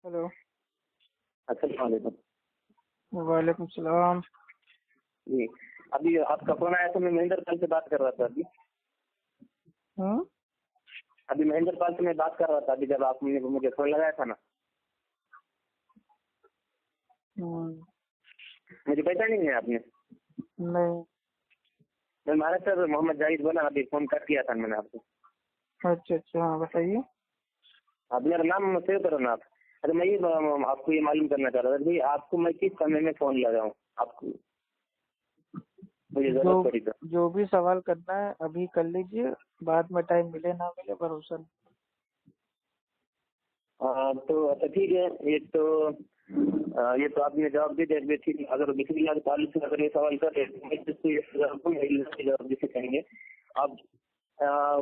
Hello. अस्सलाम वालेकुम। वालेकुम सलाम। जी, अभी आपका फोन आया तो मैं महेंद्र पाल से बात कर रहा था अभी। हम्म अभी महेंद्र पाल से मैं बात कर रहा था अभी, जब आपने मुझे फोन लगाया था ना। हम्म, मुझे पहचानी नहीं है आपने? नहीं। मैं महाराष्ट्र मोहम्मद जाहिद बोला, अभी फोन कर दिया था मैंने आपको। अच्छा अच्छा, हाँ बताइए। आप मेरा नाम सेव करो ना आप। अरे मैं ये आपको ये मालूम करना चाह रहा था भाई, आपको मैं किस समय में फोन लगाऊं, आपको मुझे जो जरूरत पड़ी तो। जो भी सवाल करना है अभी कर लीजिए, बाद में टाइम मिले ना मिले भरोसा नहीं। तो अच्छा ठीक है। ये तो आपने जवाब दे दिया, ठीक है। अगर बिस्मिल्लाह के ताल्लुक से अगर ये सवाल कर रहे तो मैं इसको ये जवाब दे सकेंगे आप।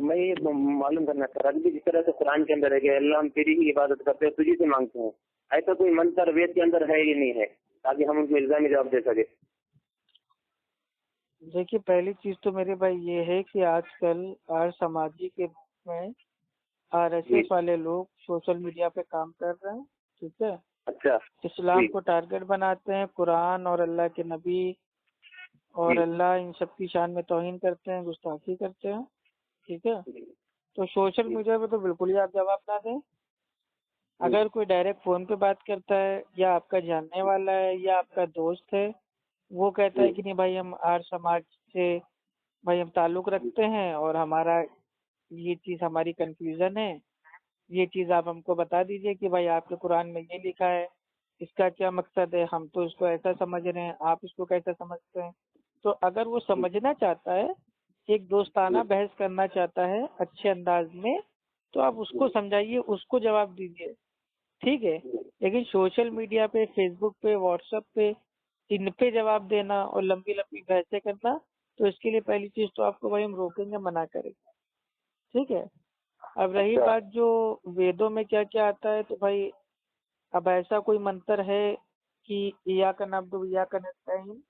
मैं ये मालूम करना चाह रहा था कि जिस तरह से कुरान के अंदर है कि अल्लाह हम तेरी ही इबादत करते हैं, तुझी से मांगते हैं, ऐसा कोई मंत्र वेद के अंदर है या नहीं है, ताकि हम उनको इल्जामी जवाब दे सके। देखिए, पहली चीज तो मेरे भाई ये है कि आजकल आर समाजी के में जी। आरएसएस वाले लोग सोशल मीडिया पे काम कर रहे हैं। ठीक है। अच्छा। इस्लाम जी। को टारगेट बनाते हैं, कुरान और अल्लाह के नबी और जी। अल्लाह इन सब की शान में तौहीन करते हैं, गुस्ताखी करते हैं। ठीक है। जी। तो सोशल जी। मीडिया पे तो बिल्कुल ही आप जवाब ना दें। जी। अगर कोई डायरेक्ट फोन पे बात करता है या आपका जानने वाला है या आपका दोस्त है, वो कहता है जी। कि नहीं भाई हम आर्य समाज से भाई हम ताल्लुक रखते हैं और हमारा ये चीज हमारी कंफ्यूजन है, ये चीज आप हमको बता दीजिए कि भाई आपके कुरान में ये लिखा है, इसका क्या मकसद है, हम तो इसको ऐसा समझ रहे हैं, आप इसको कैसा समझते हैं। तो अगर वो समझना चाहता है, एक दोस्ताना बहस करना चाहता है अच्छे अंदाज में, तो आप उसको समझाइए, उसको जवाब दीजिए। ठीक है। लेकिन सोशल मीडिया पे, फेसबुक पे, व्हाट्सएप पे, इन पे जवाब देना और लंबी लंबी बहसें करना, तो इसके लिए पहली चीज तो आपको भाई हम रोकेंगे, मना करेंगे। ठीक है। अब रही अच्छा। बात जो वेदों में क्या क्या आता है, तो भाई अब ऐसा कोई मंत्र है कि इय्याक नअबुदु व इय्याक नस्तईन,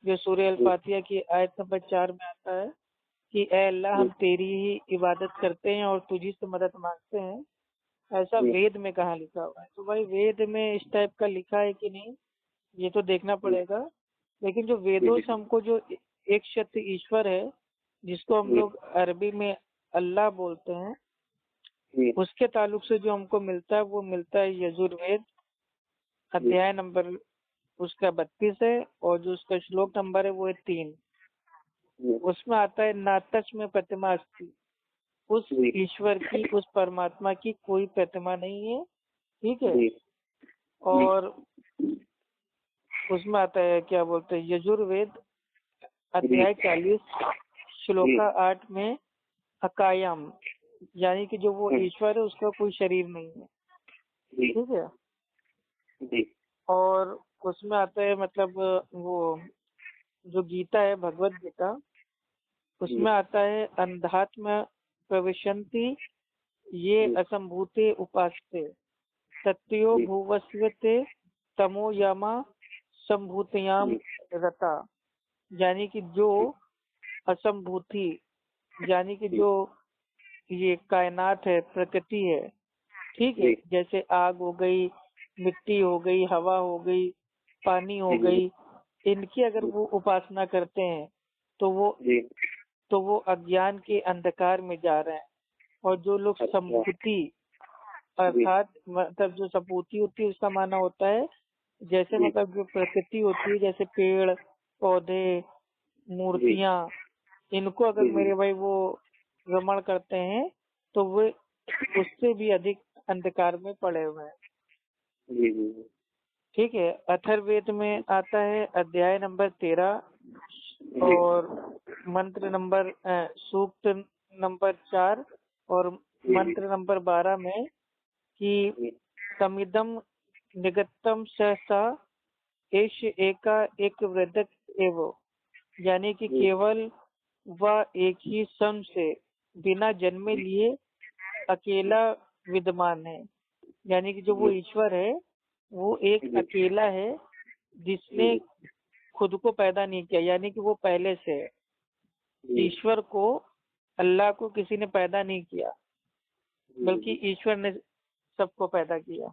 जो सूरह अल जी। फातिहा की आयत नंबर 4 में आता है कि ए अल्लाह जी। हम तेरी ही इबादत करते हैं और तुझी से मदद मांगते हैं, ऐसा जी। वेद में कहाँ लिखा हुआ है। तो भाई वेद में इस टाइप का लिखा है कि नहीं, ये तो देखना जी। पड़ेगा। लेकिन जो जी। वेदों जी। से हमको जो एक शब्द ईश्वर है, जिसको हम जी। लोग अरबी में अल्लाह बोलते हैं, जी। उसके ताल्लुक से जो हमको मिलता है वो मिलता है यजुर्वेद जी। अध्याय नंबर उसका 32 है, और जो उसका श्लोक नंबर है वो है 3। जी। उसमें आता है नातच में प्रतिमा अस्ति, उस जी। ईश्वर की, उस परमात्मा की कोई प्रतिमा नहीं है। ठीक है। जी। जी। और उसमें आता है क्या बोलते हैं, यजुर्वेद जी। अध्याय 40 जी। श्लोका 8 में अकायम, यानी कि जो वो ईश्वर है उसका कोई शरीर नहीं है। जी। ठीक है। जी। और उसमें आता है मतलब वो जो गीता है, भगवत गीता, जी। उसमें आता है अंधात्म प्रविशन्ति ये असंभूते उपासते सत्यो जी। भुवस्वते तमो यामा संभूतयाम रता, यानी कि जो असंभूति, यानी कि जो ये कायनात है, प्रकृति है। ठीक है। जी। जैसे आग हो गई, मिट्टी हो गई, हवा हो गई, पानी हो गई, इनकी अगर वो उपासना करते हैं तो वो जी। तो वो अज्ञान के अंधकार में जा रहे हैं। और जो लोग अच्छा। संभूति, जी। अर्थात मतलब जो संभूति होती है उसका माना होता है जैसे जी। मतलब जो प्रकृति होती है, जैसे पेड़ पौधे, जी। मूर्तियां, इनको अगर जी। जी। मेरे भाई वो रमण करते हैं तो वो उससे भी अधिक अंधकार में पड़े हुए हैं। जी। जी। ठीक है। अथर्ववेद में आता है अध्याय नंबर 13 और मंत्र नंबर सूक्त नंबर 4 और मंत्र नंबर 12 में कि तमिदम निगतम सहसा एष एका एक वृद्धक एवं, यानी कि केवल वह एक ही सन से बिना जन्मे लिए अकेला विद्यमान है, यानी कि जो वो ईश्वर है वो एक अकेला है जिसने खुद को पैदा नहीं किया, यानी कि वो पहले से है। ईश्वर को, अल्लाह को किसी ने पैदा नहीं किया, बल्कि ईश्वर ने सबको पैदा किया।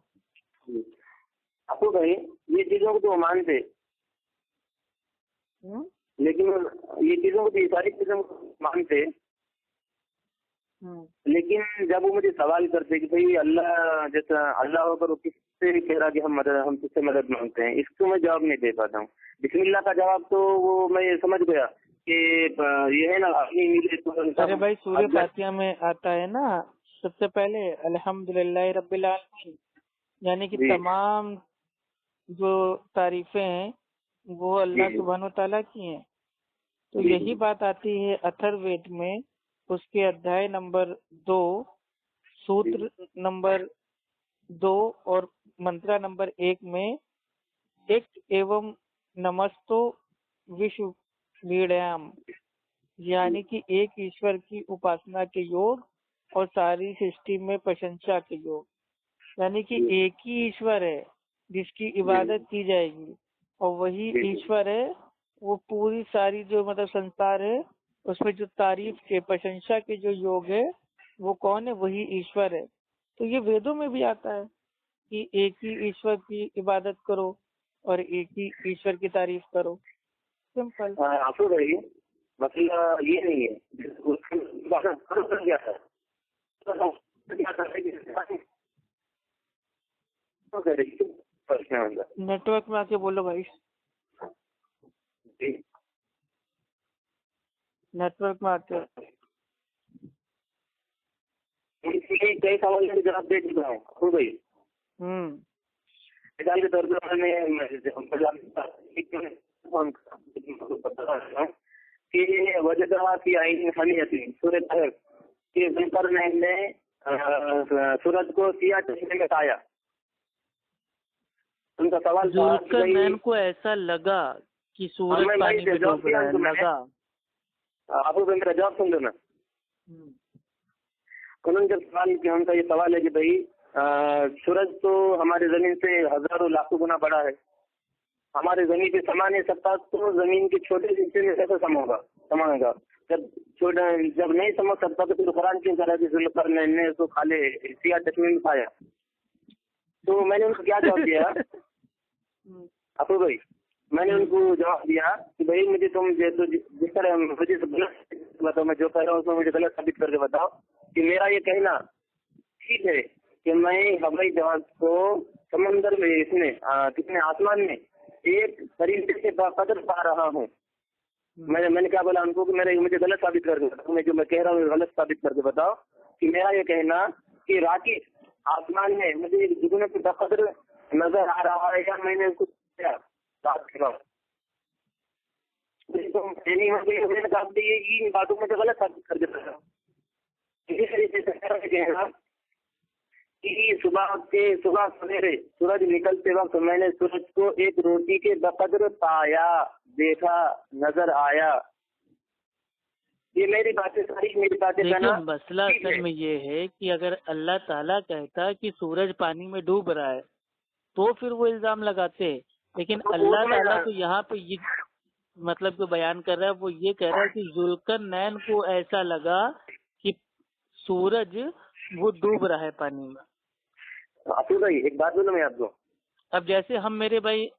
आपको भाई ये चीजों को तो मानते, लेकिन ये चीजों को तो, ये सारी चीजों को मानते, लेकिन जब वो मुझे सवाल करते कि भाई अल्लाह, जैसा अल्लाह होकर वो किससे कह रहा कि हम किससे मदद मांगते हैं, इसको मैं जवाब नहीं दे पाता हूँ। बिस्मिल्लाह का जवाब तो वो मैं समझ गया कि ये है ना, अपनी मिले तो। अरे भाई सूर्य फातिहा में आता है ना, सबसे पहले अल्हम्दुलिल्लाह रब्बिल आलमीन, यानी कि तमाम जो तारीफें हैं वो अल्लाह सुब्हानो तआला की हैं। तो यही बात आती है अथर्ववेद में, उसके अध्याय नंबर 2, सूत्र नंबर 2 और मंत्रा नंबर 1 में, एक एवं नमस्तो विश्व वीड्याम, यानी कि एक ईश्वर की उपासना के योग और सारी सृष्टि में प्रशंसा के योग, यानी कि एक ही ईश्वर है जिसकी इबादत की जाएगी, और वही ईश्वर है वो पूरी सारी जो मतलब संसार है उसमें जो तारीफ के प्रशंसा के जो योग है वो कौन है, वही ईश्वर है। तो ये वेदों में भी आता है कि एक ही ईश्वर की इबादत करो और एक ही ईश्वर की तारीफ करो। सिंपल। आपको भाई मतलब ये नहीं है नेटवर्क में आके बोलो भाई, नेटवर्क में आके। कई सवाल के जवाब दे चुका हूँ हो भाई। मिसाल के तौर पर मैं कि वजह की आइन हमीयती सूरज के जुल्करनैन ने सूरज को सिया चश्मे में पाया। उनका सवाल था जुल्करनैन को ऐसा लगा कि सूरज पानी में डूब रहा है, लगा। आपको मेरा जवाब सुन लो ना। उन्होंने जब सवाल किया, उनका ये सवाल है कि भाई सूरज तो हमारे जमीन से हजारों लाखों गुना बड़ा है, हमारे जमीन पे समाने सत्ता तो जमीन के छोटे हिस्से में कैसे समाएगा। जब नहीं समझ सकता तो फिर कुरान क्यों करा कि जुल्करनैन ने उसको खाले सिया चश्मे में पाया। तो मैंने उनको क्या जवाब दिया आपको भाई, मैंने उनको जवाब दिया कि भाई मुझे तुम जिस तरह मुझे गलत बताओ, मैं जो कह रहा हूँ उसमें मुझे गलत साबित करके बताओ कि मेरा ये कहना ठीक है कि मैं हवाई जहाज को समंदर में इसमें कितने आसमान में एक परिंदे से बकदर पा रहा हूँ। मैंने क्या बोला उनको कि मुझे गलत साबित करके बताओ, मैं जो मैं कह रहा हूँ गलत साबित करके बताओ कि मेरा ये कहना कि राकेश आसमान में मुझे एक दुगने पे बकदर नजर आ रहा है, या मैंने उसको मैंने कहा इन बातों में गलत साबित करके बताओ। इसी तरीके से कहना कि सुबह सवेरे सूरज निकलते वक्त मैंने सूरज को एक रोटी के बकदर पाया, देखा, नजर आया। ये मेरी बातें सारी मेरी बातें। देखिए मसला असल में ये है कि अगर अल्लाह ताला कहता कि सूरज पानी में डूब रहा है तो फिर वो इल्जाम लगाते, लेकिन तो अल्लाह ताला तो यहाँ पे ये मतलब जो बयान कर रहा है वो ये कह रहा है कि जुल्करनैन को ऐसा लगा कि सूरज वो डूब रहा है पानी में। आपको भाई एक बात बोलूं मैं आपको, अब जैसे हम मेरे भाई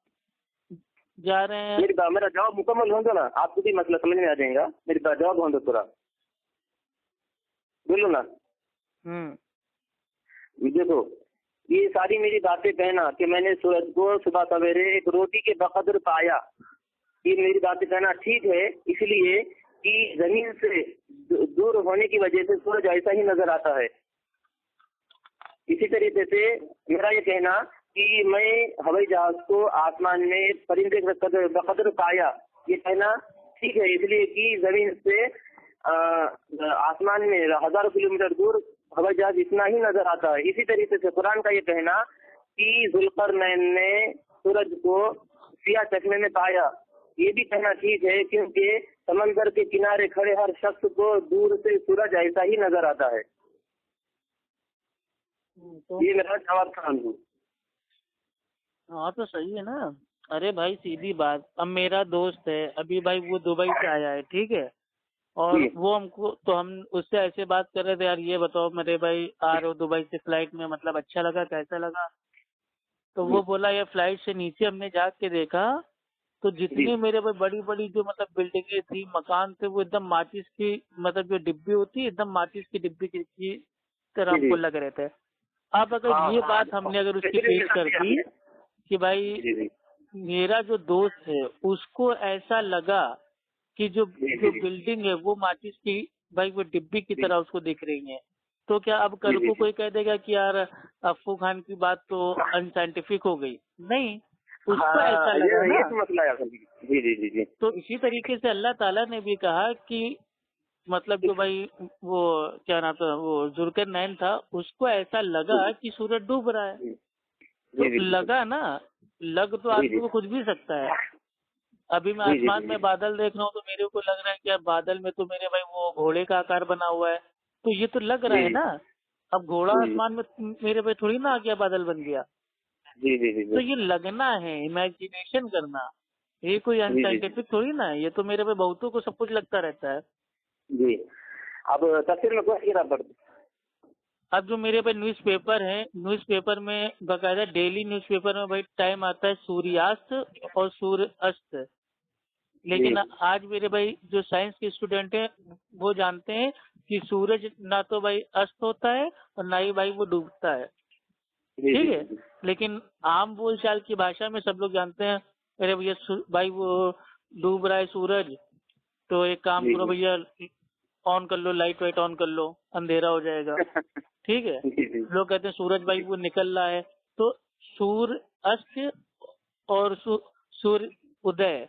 जा रहे हैं, मेरा जवाब मुकम्मल हो दो ना, आपको भी मसला समझ में आ जाएगा। मेरी बात जवाब हो दो थोड़ा, बोलो ना। देखो ये सारी मेरी बातें कहना कि मैंने सूरज को सुबह सवेरे एक रोटी के बकदर पाया, ये मेरी बातें कहना ठीक है, इसलिए कि जमीन से दूर होने की वजह से सूरज ऐसा ही नजर आता है। इसी तरीके से मेरा ये कहना कि मैं हवाई जहाज को आसमान में परिंदे बकदर पाया, ये कहना ठीक है, इसलिए कि जमीन से आसमान में हजारों किलोमीटर दूर हवाई जहाज इतना ही नजर आता है। इसी तरीके से कुरान का ये कहना कि जुल्करनैन ने सूरज को सिया चश्मे में पाया, ये भी कहना ठीक है, क्योंकि समंदर के किनारे खड़े हर शख्स को दूर से सूरज ऐसा ही नजर आता है। तो ये मेरा जवाब था। हाँ तो सही है ना। अरे भाई सीधी बात, अब मेरा दोस्त है अभी भाई, वो दुबई से आया है, ठीक है, और वो हमको तो हम उससे ऐसे बात कर रहे थे, यार ये बताओ मेरे भाई आ रहे हो दुबई से फ्लाइट में, मतलब अच्छा लगा, कैसा लगा? तो वो बोला ये फ्लाइट से नीचे हमने जाके के देखा तो जितनी मेरे भाई बड़ी बड़ी जो मतलब बिल्डिंगें थी, मकान थे, वो एकदम माचिस की मतलब जो डिब्बी होती है एकदम माचिस की डिब्बी की तरह हमको लग रहे थे। अब अगर ये बात हमने अगर उसकी पेश कर दी कि भाई मेरा जो दोस्त है उसको ऐसा लगा कि जो बिल्डिंग है वो माचिस की भाई वो डिब्बी की तरह उसको दिख रही है, तो क्या अब कल को कोई कह देगा कि यार अफू खान की बात तो अनसाइंटिफिक हो गई? नहीं, उसको ऐसा लगा ना। ये मसला है। जी जी जी जी। तो इसी तरीके से अल्लाह ताला ने भी कहा कि मतलब जो भाई वो क्या नाम था वो जुल्करनैन था, उसको ऐसा लगा कि सूरज डूब रहा है। तो लगा ना, लग तो आदमी को कुछ भी सकता है। अभी मैं आसमान में बादल देख रहा हूँ तो मेरे को लग रहा है कि यार बादल में तो मेरे भाई वो घोड़े का आकार बना हुआ है, तो ये तो लग रहा है ना। अब घोड़ा आसमान में मेरे भाई थोड़ी ना आ गया, बादल बन गया। जी जी जी। तो ये लगना है, इमेजिनेशन करना, ये कोई अनसाइंटिफिक थोड़ी ना है। ये तो मेरे भाई बहुतों को सब कुछ लगता रहता है। जी। अब तफसीर में कौन सी किताब पढ़ते? अब जो मेरे भाई न्यूज़पेपर है, न्यूज़पेपर में बकायदा डेली न्यूज़पेपर में भाई टाइम आता है सूर्यास्त और सूर्य अस्त। लेकिन आज मेरे भाई जो साइंस के स्टूडेंट हैं वो जानते हैं कि सूरज ना तो भाई अस्त होता है और ना ही भाई वो डूबता है। ठीक है, लेकिन आम बोलचाल की भाषा में सब लोग जानते हैं अरे भैया भाई वो डूब रहा है सूरज, तो एक काम करो भैया ऑन कर लो, लाइट वाइट ऑन कर लो, अंधेरा हो जाएगा। ठीक है, लोग कहते हैं सूरज भाई वो निकल रहा है। तो सूर्य अस्त और सूर्य उदय,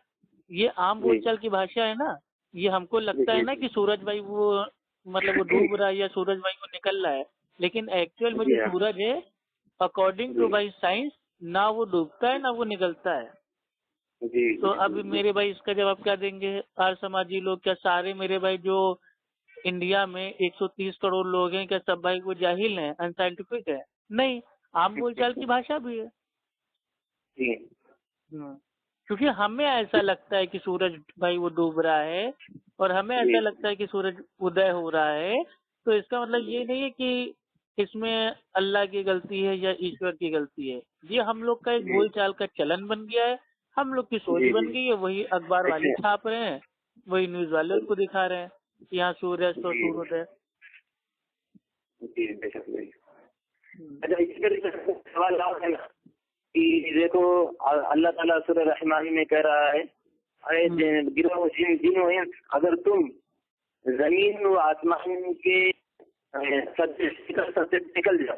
ये आम बोलचाल की भाषा है ना। ये हमको लगता है ना कि सूरज भाई वो मतलब वो डूब रहा है या सूरज भाई वो निकल रहा है, लेकिन एक्चुअल में जो सूरज है अकॉर्डिंग टू भाई साइंस ना वो डूबता है ना वो निकलता है। तो अब मेरे भाई इसका जवाब क्या देंगे आर्य समाजी लोग? क्या सारे मेरे भाई जो इंडिया में 130 करोड़ लोग हैं, क्या सब भाई वो जाहिल हैं, अनसाइंटिफिक है? नहीं, आम बोलचाल की भाषा भी है। क्योंकि हमें ऐसा लगता है कि सूरज भाई वो डूब रहा है और हमें ऐसा लगता है कि सूरज उदय हो रहा है, तो इसका मतलब ये नहीं है कि इसमें अल्लाह की गलती है या ईश्वर की गलती है। ये हम लोग का एक बोलचाल का चलन बन गया है, हम लोग की सोच बन गई है। वही अखबार वाले छाप रहे हैं, वही न्यूज वाले उनको दिखा रहे हैं कि यहाँ सूर्यास्त और सूर्योदय। अच्छा, इसका सवाल है कि देखो अल्लाह ताला सूरह रहमान में कह रहा है, अरे गिरो जिनो अगर तुम जमीन व आसमान के सत्य निकल जाओ।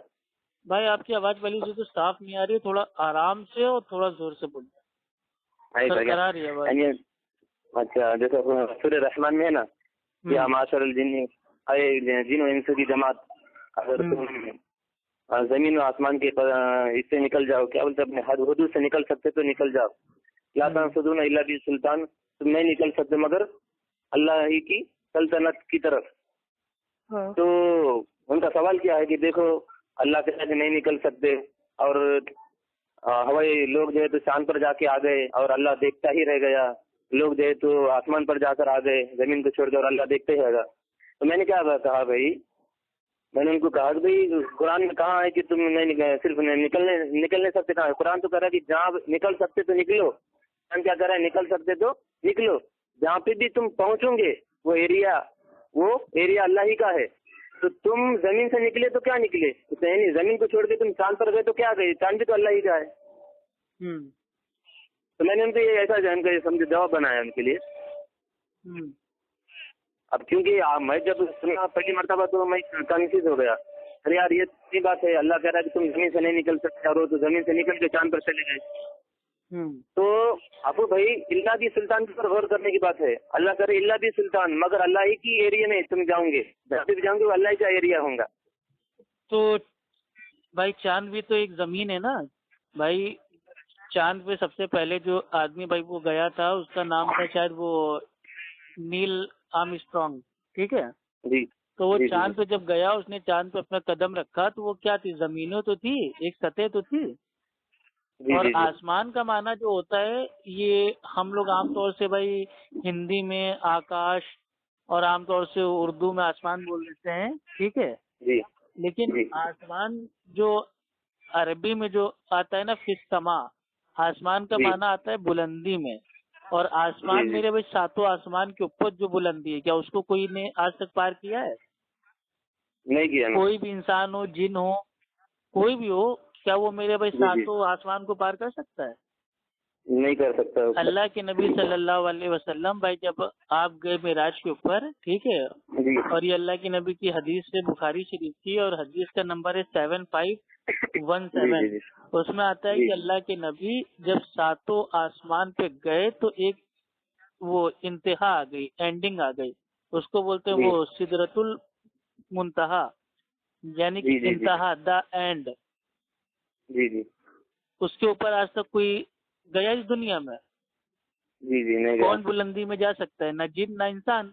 भाई आपकी आवाज पहले से तो साफ नहीं आ रही है, थोड़ा आराम से और थोड़ा जोर से बोलिए, करा रही है आवाज। अच्छा, जैसे सूरह रहमान में है ना, या माशरल जिन इंस की जमात, अगर तुम जमीन और आसमान के इससे निकल जाओ, क्या बोलते अपने हदूद से निकल सकते तो निकल जाओ। ला तंसुदून इल्ला बि सुल्तान, तुम नहीं निकल सकते मगर अल्लाह ही की सल्तनत की तरफ। तो उनका सवाल क्या है कि देखो अल्लाह के साथ नहीं निकल सकते और हवाई लोग जो है तो चांद पर जाके आ गए और अल्लाह देखता ही रह गया, लोग जो है तो आसमान पर जाकर आ गए जमीन को छोड़कर और अल्लाह देखते ही रहेगा। तो मैंने क्या कहा भाई, मैंने उनको कहा कि भाई कुरान में कहा है कि तुम नहीं सिर्फ निकलने सकते, कहा है? कुरान तो कह रहा है कि जहाँ निकल सकते तो निकलो। कुरान क्या कह रहा है, निकल सकते तो निकलो। जहाँ पे भी तुम पहुंचोगे वो एरिया अल्लाह ही का है। तो तुम जमीन से निकले तो क्या निकले, तो नहीं, जमीन को छोड़ के तुम चांद पर गए तो क्या गए, चांद भी तो अल्लाह ही का है। तो मैंने उनको ये ऐसा जानकर समझे जवाब बनाया उनके लिए। अब क्योंकि मैं जब सुना पहली मरतबा तो मैं कंफ्यूज हो गया, अरे यार ये सही बात है, अल्लाह कह रहा है कि तुम जमीन से नहीं निकल सकते और वो तो जमीन से निकल के चांद पर चले गए। तो अबू भाई इल्ला भी सुल्तान पर गौर करने की बात है। अल्लाह करे इल्ला भी सुल्तान, मगर अल्लाह ही की एरिया में तुम जाओगे, जहाँ भी जाओगे वो अल्लाह ही का एरिया होगा। तो भाई चांद भी तो एक जमीन है ना भाई। चांद पे सबसे पहले जो आदमी भाई वो गया था उसका नाम था शायद वो नील आर्मस्ट्रांग, ठीक है। तो वो चांद पे जब गया, उसने चांद पे अपना कदम रखा तो वो क्या थी, जमीनों तो थी, एक सतह तो थी। और आसमान का माना जो होता है ये हम लोग आमतौर से भाई हिंदी में आकाश और आमतौर से उर्दू में आसमान बोल देते हैं, ठीक है। लेकिन आसमान जो अरबी में जो आता है ना फिस समा, आसमान का जी माना आता है बुलंदी में। और आसमान जी जी। मेरे भाई सातों आसमान के ऊपर जो बुलंदी है, क्या उसको कोई ने आज तक पार किया है? नहीं किया ना। कोई भी इंसान हो, जिन हो, कोई भी हो, क्या वो मेरे भाई जी जी। सातों आसमान को पार कर सकता है? नहीं कर सकता उसका। अल्लाह के नबी सल्लल्लाहु अलैहि वसल्लम भाई जब आप गए मिराज के ऊपर, ठीक है, जी और ये अल्लाह के नबी की हदीस से बुखारी शरीफ की, और हदीस का नंबर है 7517। जी। उसमें आता है जी कि अल्लाह के नबी जब सातों आसमान पे गए तो एक वो इंतहा आ गई, एंडिंग आ गई, उसको बोलते हैं जी वो सिदरतुल मुंतहा, यानी कि जी जी। जी इंतहा, द एंड। जी जी। उसके ऊपर आज तक कोई गया इस दुनिया में? जी जी नहीं गया। कौन बुलंदी में जा सकता है? ना जिन ना इंसान।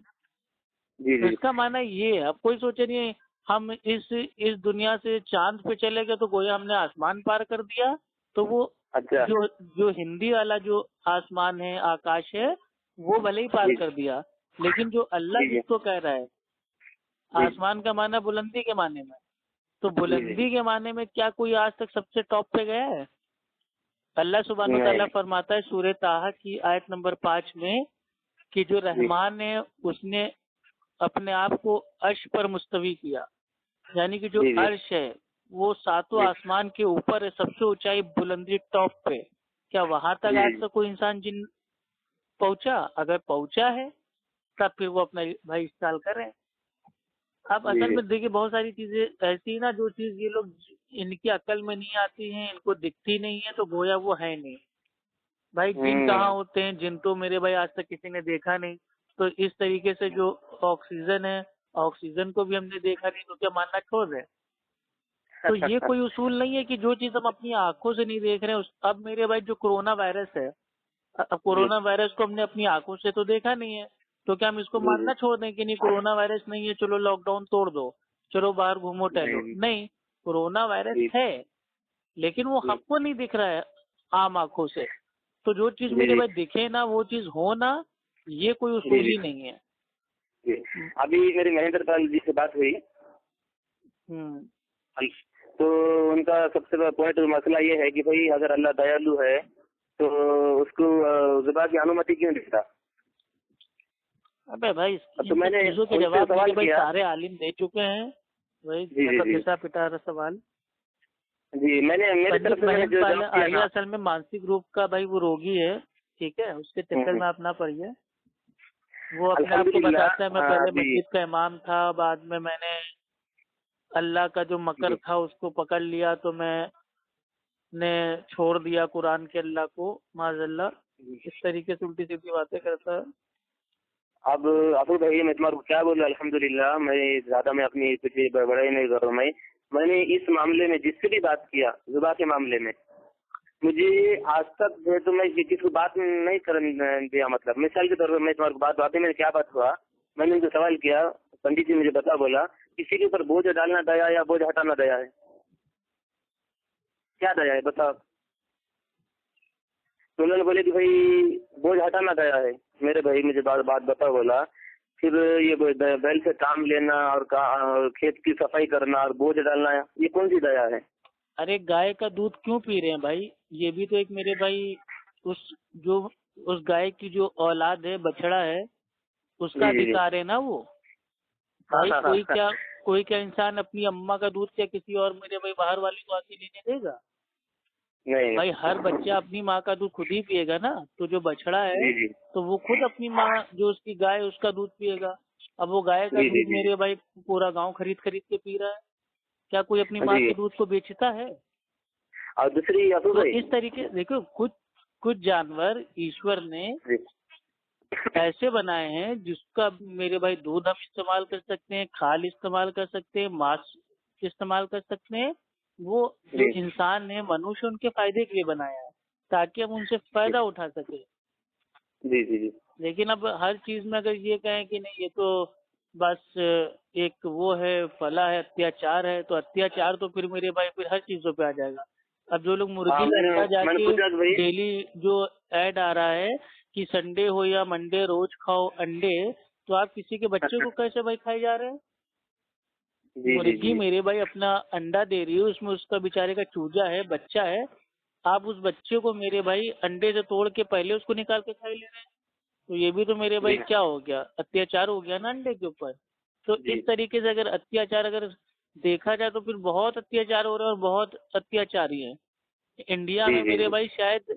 जी तो जी। इसका माना ये है, अब कोई सोचे नहीं हम इस दुनिया से चांद पे चले गए तो गोया हमने आसमान पार कर दिया। तो वो अच्छा। जो जो हिंदी वाला जो आसमान है, आकाश है, वो भले ही पार जी कर दिया, लेकिन जो अल्लाह जी जी। जिसको कह रहा है, जी आसमान का माना बुलंदी के माने में, तो जी जी। बुलंदी के माने में क्या कोई आज तक सबसे टॉप पे गया है? अल्लाह सुब्हानो तआला नहीं। फरमाता है सूरह ताहा की आयत नंबर 5 में कि जो जी रहमान है उसने अपने आप को अर्श पर मुस्तवी किया, यानी कि जो जी जी। अर्श है वो सातों जी आसमान के ऊपर है, सबसे ऊंचाई बुलंदी टॉप पे। क्या वहां तक जी आज तक कोई इंसान जिन पहुंचा? अगर पहुंचा है तब फिर वो अपना भाई इस्तेमाल करें। अब जी असल जी। में देखिए बहुत सारी चीजें ऐसी ना, जो चीज ये लोग इनकी अकल में नहीं आती हैं, इनको दिखती नहीं है, तो गोया वो है नहीं। भाई जिन कहाँ हम्म। होते हैं? जिन तो मेरे भाई आज तक किसी ने देखा नहीं। तो इस तरीके से जो ऑक्सीजन है, ऑक्सीजन को भी हमने देखा नहीं, तो क्या मानना छोड़ रहे हैं? तो ये कोई उसूल नहीं है कि जो चीज हम अपनी आंखों से नहीं देख रहे हैं अब मेरे भाई जो कोरोना वायरस है, अब जी कोरोना वायरस को हमने अपनी आंखों से तो देखा नहीं है, तो क्या हम इसको जी जी। मानना छोड़ दें कि नहीं कोरोना वायरस नहीं है, चलो लॉकडाउन तोड़ दो, चलो बाहर घूमो टहलो? नहीं नहीं, कोरोना वायरस जी है, लेकिन वो जी हमको नहीं दिख रहा है आम आंखों से। तो जो चीज जी मेरे जी भाई दिखे ना, वो चीज हो ना, ये कोई जी उसूल जी ही नहीं है। जी। अभी मेरी महेंद्र पाल जी से बात हुई, हम्म। तो उनका सबसे बड़ा पॉइंट मसला ये है कि भाई अगर अल्लाह दयालु है तो उसको ज़िबा की अनुमति क्यों देता। अबे भाई तो इन सब मैंने चीजों के उनसे जवाब मेरे सवाल भाई किया। सारे आलिम दे चुके हैं। वही जी जी जी घिसा पिटा सवाल। जी। मैंने मेरी पंडित तरफ से मैंने महेंद्र जो पाल जवाब दिया ये ना। असल में मानसिक रूप का भाई वो रोगी है, ठीक है, उसके चक्कर हम्म, में आप ना पड़िए। वो अपने आप को अल्हम्दुलिल्लाह। बताता है मैं पहले अभी मस्जिद का इमाम था, बाद में मैंने अल्लाह का जो मकर जी था उसको पकड़ लिया, तो मैंने छोड़ दिया कुरान के अल्लाह को, माजल्ला। जी। इस तरीके से उल्टी सीधी बातें करता है। अब अफू भाई मैं तुम्हारे को क्या बोलूं, अल्हम्दुलिल्लाह मैं अपनी कुछ बड़ाई नहीं कर रहा हूँ। मैंने इस मामले में जिससे भी बात किया जुबा के मामले में, मुझे आज तक जो है तो मैं किसी को बात नहीं करने दिया। मतलब मिसाल के तौर पर मैं तुम्हारे को बात में क्या बात हुआ, मैंने उनसे सवाल किया, पंडित जी मुझे बोला किसी के ऊपर बोझ डालना दया या बोझ हटाना दया है? क्या दया है बताओ। तो उन्होंने बोले कि भाई बोझ हटाना दया है। मेरे भाई मुझे बात बताओ बोला, फिर ये बैल से काम लेना और खेत की सफाई करना और बोझ डालना, ये कौन सी दया है? अरे गाय का दूध क्यों पी रहे हैं भाई? ये भी तो एक मेरे भाई उस जो उस गाय की जो औलाद है, बछड़ा है, उसका जी जी जी। अधिकार है ना वो। हाँ भाई हाँ हाँ। कोई क्या इंसान अपनी अम्मा का दूध क्या किसी और मेरे भाई बाहर वाले को आके लेने देगा? नहीं। भाई हर बच्चा अपनी माँ का दूध खुद ही पिएगा ना। तो जो बछड़ा है जी जी तो वो खुद अपनी माँ, जो उसकी गाय है, उसका दूध पिएगा। अब वो गाय का जी जी दूध जी मेरे भाई पूरा गांव खरीद खरीद के पी रहा है। क्या कोई अपनी माँ जी। के दूध को बेचता है? और दूसरी अफू तो भाई। इस तरीके देखो, कुछ कुछ जानवर ईश्वर ने जी ऐसे बनाए हैं जिसका मेरे भाई दूध हम इस्तेमाल कर सकते हैं, खाल इस्तेमाल कर सकते हैं, मांस इस्तेमाल कर सकते हैं। वो जो जी इंसान है, मनुष्य, उनके फायदे के लिए बनाया है, ताकि हम उनसे जी फायदा उठा सके। जी जी जी। लेकिन अब हर चीज में अगर ये कहें कि नहीं ये तो बस एक वो है, फला है, अत्याचार है, तो अत्याचार तो फिर मेरे भाई फिर हर चीजों पे आ जाएगा। अब जो लोग हाँ मुर्गी का मैंने अंडा मैंने जाके पूछा कि भाई। डेली जो ऐड आ रहा है कि संडे हो या मंडे रोज खाओ अंडे, तो आप किसी के बच्चे को कैसे भाई खाए जा रहे हैं? जी मुर्गी मेरे भाई अपना अंडा दे रही है, उसमें उसका बेचारे का चूजा है, बच्चा है, आप उस बच्चे को मेरे भाई अंडे से तोड़ के पहले उसको निकाल के खा ले रहे हैं। तो ये भी तो मेरे भाई क्या हो गया, अत्याचार हो गया ना अंडे के ऊपर। तो जी इस तरीके से अगर अत्याचार अगर देखा जाए तो फिर बहुत अत्याचार हो रहा है और बहुत अत्याचारी है। इंडिया जी में जी मेरे भाई शायद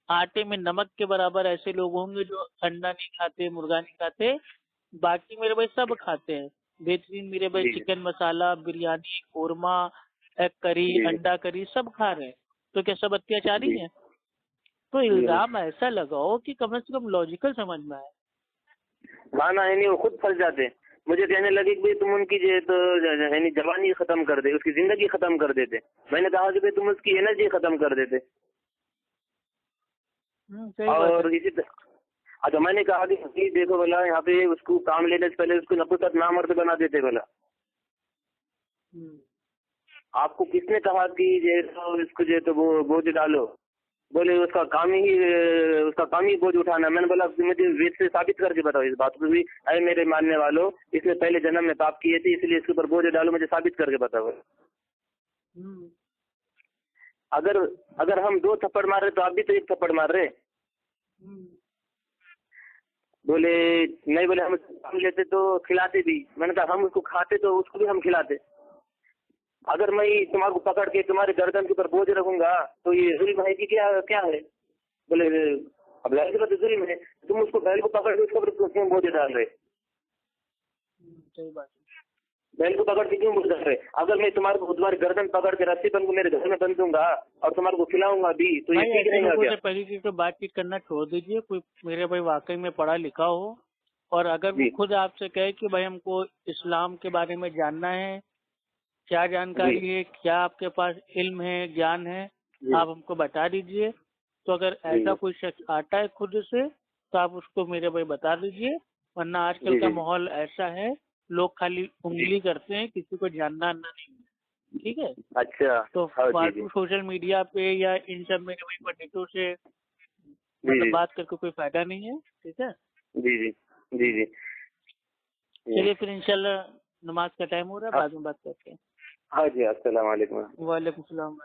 आटे में नमक के बराबर ऐसे लोग होंगे जो अंडा नहीं खाते, मुर्गा नहीं खाते, बाकी मेरे भाई सब खाते हैं। बेहतरीन मेरे भाई जी चिकन मसाला, बिरयानी, कोरमा, एग करी, जी अंडा करी सब खा रहे हैं। तो क्या सब अत्याचारी जी हैं? तो जी जी। इल्जाम ऐसा लगाओ कि कम से कम लॉजिकल समझ में आए। माना है नहीं, वो खुद फंस जाते। मुझे कहने लगे कि भाई तुम उनकी जो तो यानी जवानी खत्म कर दे, उसकी जिंदगी खत्म कर देते। मैंने कहा कि भाई तुम उसकी एनर्जी खत्म कर देते। सही बात है। और इसी अच्छा, मैंने कहा कि भाई देखो बोला, यहाँ पे उसको काम लेने से पहले उसको नपुंसक नामर्द बना देते बोला। हम्म, आपको किसने कहा कि जो तो इसको जो तो वो बोझ डालो? बोले उसका काम ही बोझ उठाना। मैंने बोला कि मुझे वेद से साबित करके बताओ इस बात को भी, अरे मेरे मानने वालों, इसने पहले जन्म में पाप किए थे, इसलिए इसके ऊपर बोझ डालो, मुझे साबित करके बताओ। हम्म, अगर अगर हम 2 थप्पड़ मार रहे तो आप भी तो 1 थप्पड़ मार रहे। हम्म, बोले नहीं, बोले हम काम लेते तो खिलाते भी। मैंने कहा हम उसको खाते तो उसको भी हम खिलाते। अगर मैं तुम्हारे को पकड़ के तुम्हारे गर्दन के ऊपर बोझ रखूंगा तो ये जुल्म है कि क्या क्या है? बोले अब जाहिर सी बात है जुल्म है। तुम उसको बैल को पकड़ के उसके ऊपर क्यों बोझ डाल रहे? सही बात है। बैल को पकड़ के क्यों बोझ डाल रहे? अगर मैं तुम्हारी गर्दन पकड़ के रस्सी बन को मेरे घर में बंध दूंगा और तुम्हारे को खिलाऊंगा भी, तो ये भाई ठीक ऐसे रहेगा लोगों क्या? से पहली चीज तो बातचीत करना छोड़ दीजिए। कोई मेरे भाई वाकई में पढ़ा लिखा हो, और अगर वो जी खुद आपसे कहे कि भाई हमको इस्लाम के बारे में जानना है, क्या जी जानकारी है, क्या आपके पास इल्म है, ज्ञान है, जी आप हमको बता दीजिए। तो अगर जी ऐसा कोई शख्स आता है खुद से तो आप उसको मेरे भाई बता दीजिए। वरना आजकल जी का जी माहौल ऐसा है, लोग खाली जी। उंगली करते हैं, किसी को जानना आना नहीं है। ठीक है? अच्छा। तो हाँ जी जी फालतू सोशल मीडिया पे या इन सब मेरे भाई पंडितों से मतलब जी बात करके कोई फायदा नहीं है। ठीक है? जी जी जी जी जी। चलिए फिर इंशाल्लाह, नमाज का टाइम हो रहा है, हाँ बाद में बात करते हैं। हाँ जी, अस्सलाम वालेकुम। वालेकुम सलाम।